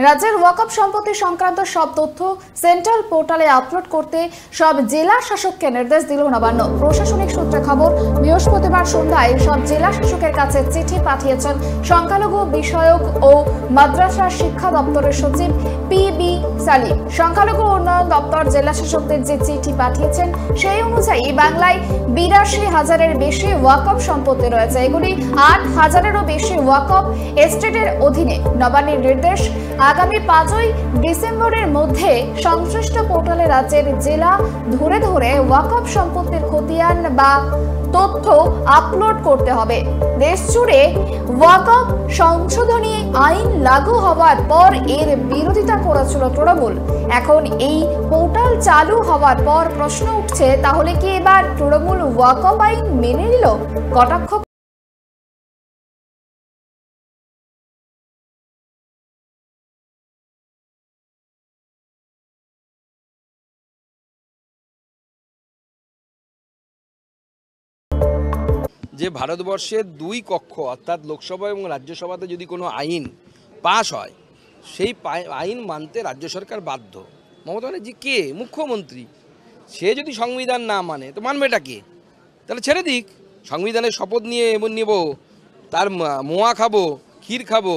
রাজ্যের ওয়াকফ সম্পত্তি সংক্রান্ত সব তথ্য সেন্ট্রাল পোর্টালে আপলোড করতে সব জেলা শাসককে নির্দেশ দিল নবান্ন। প্রশাসনিক সূত্রে খবর, বৃহস্পতিবার সন্ধ্যায় সব জেলা শাসকের কাছে চিঠি পাঠিয়েছেন সংখ্যালঘু বিষয়ক ও মাদ্রাসা শিক্ষা দপ্তরের সচিব পি.বি. সালিম। সংখ্যালঘু উন্নয়ন দপ্তর জেলা শাসকদের যে চিঠি পাঠিয়েছেন সেই অনুযায়ী বাংলায় ৮২,০০০-এর বেশি ওয়াকফ সম্পত্তি রয়েছে। এগুলি ৮,০০০-এরও বেশি ওয়াকফ এস্টেটের অধীনে। নবান্নের নির্দেশ, আগামী ৫ই ডিসেম্বরের মধ্যে সংশ্লিষ্ট পোর্টালে রাজ্যের জেলা ধরে ধরে ওয়াকফ সম্পত্তির খতিয়ান বা তথ্য আপলোড করতে হবে। দেশ জুড়ে ওয়াকফ সংশোধনী আইন লাগু হওয়ার পর এর বিরোধিতা করেছিল তৃণমূল। এখন এই পোর্টাল চালু হওয়ার পর প্রশ্ন উঠছে, তাহলে কি এবার তৃণমূল ওয়াকফ আইন মেনে নিল? কটাক্ষ যে ভারতবর্ষের দুই কক্ষ অর্থাৎ লোকসভা এবং রাজ্যসভাতে যদি কোনো আইন পাশ হয়, সেই আইন মানতে রাজ্য সরকার বাধ্য। মমতা ব্যানার্জি কে? মুখ্যমন্ত্রী। সে যদি সংবিধান না মানে তো মানবেটা কে? তাহলে ছেড়ে দিক। সংবিধানের শপথ নিয়ে এমন নেব, তার মোয়া খাবো, ক্ষীর খাবো,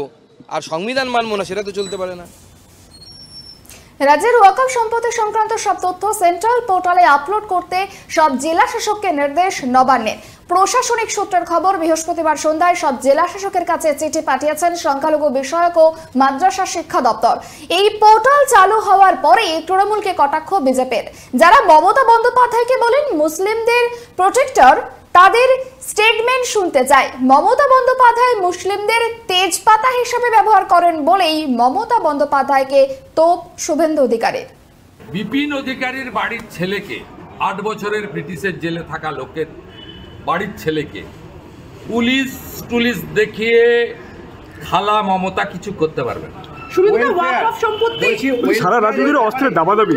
আর সংবিধান মানবো না, সেটা তো চলতে পারে না। রাজ্যের ওয়াকফ সম্পত্তি সংক্রান্ত সব তথ্য সেন্ট্রাল পোর্টালে আপলোড করতে সব জেলা শাসককে নির্দেশ নবান্নের। প্রশাসনিক সূত্রের খবর, বৃহস্পতিবার সন্ধ্যায় সব জেলা শাসকের কাছে চিঠি পাঠিয়েছেন সংখ্যালঘু বিষয়ক ও মাদ্রাসা শিক্ষা দপ্তর। এই পোর্টাল চালু হওয়ার পরে তৃণমূলকে কটাক্ষ বিজেপির, যারা মমতা বন্দ্যোপাধ্যায়কে বলেন মুসলিমদের প্রোটেক্টর, তাদের স্টেটমেন্ট শুনতে চায়। মমতা বন্দ্যোপাধ্যায় মুসলিমদের তেজপাতা হিসেবে ব্যবহার করেন বলেই মমতা বন্দ্যোপাধ্যায়কে তোপ শুভেন্দু অধিকারীর। বিপিন অধিকারীর বাড়ির ছেলেকে, ৮ বছরের ব্রিটিশের জেলে থাকা লোকের বাড়ির ছেলেকে পুলিশ দেখিয়ে খালা মমতা কিছু করতে পারবে না। সারা রাজ্য জুড়ে অস্ত্রের দাবাদাবি,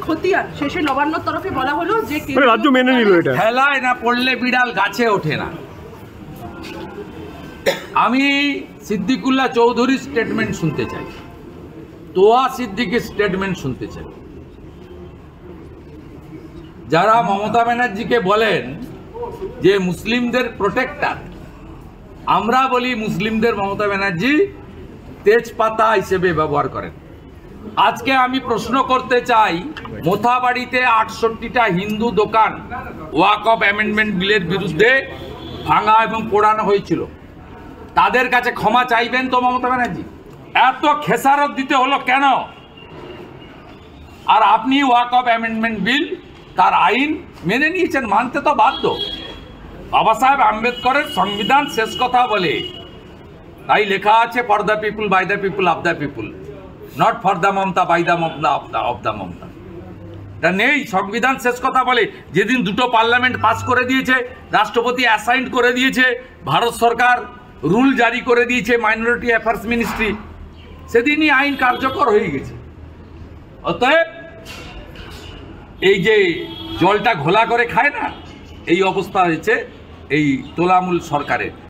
খতিয়ান শেষে নবান্নর তরফে বলা হলো যে রাজ্য মেনে নিল এটা। খেলায় না পড়লে বিড়াল গাছে ওঠে না। আমি সিদ্দিকুল্লাহ চৌধুরীর স্টেটমেন্ট শুনতে চাই, তোয়া সিদ্দিকের স্টেটমেন্ট শুনতে চাই। যারা মমতা ব্যানার্জিকে বলেন যে মুসলিমদের প্রোটেক্টর, আমরা বলি মুসলিমদের মমতা ব্যানার্জি তেজপাতা হিসেবে ব্যবহার করেন। আজকে আমি প্রশ্ন করতে চাই, মোথাবাড়িতে 68টা হিন্দু দোকান ওয়াকফ অ্যামেন্ডমেন্ট বিলের বিরুদ্ধে ভাঙা এবং পোড়ানো হয়েছিল, তাদের কাছে ক্ষমা চাইবেন তো মমতা ব্যানার্জি? এত খেসারত দিতে হলো কেন? আর আপনি ওয়াকফ অ্যামেন্ডমেন্ট বিল, তার আইন মেনে নিয়েছেন, মানতে তো বাধ্য। বাবা সাহেব আম্বেদকরের সংবিধান শেষ কথা বলে, তাই লেখা আছে for the people, by the people, of the people, not for the Mamata, by the Mamata, of the Mamata. এটা নেই, সংবিধান শেষ কথা বলে। যেদিন দুটো পার্লামেন্ট পাস করে দিয়েছে, রাষ্ট্রপতি অ্যাসাইন করে দিয়েছে, ভারত সরকার রুল জারি করে দিয়েছে মাইনরিটি অ্যাফেয়ার্স মিনিস্ট্রি, সেদিনই আইন কার্যকর হয়ে গেছে। অতএব এই যে জলটা ঘোলা করে খায় না, এই অবস্থা হয়েছে এই তোলামূল সরকারের।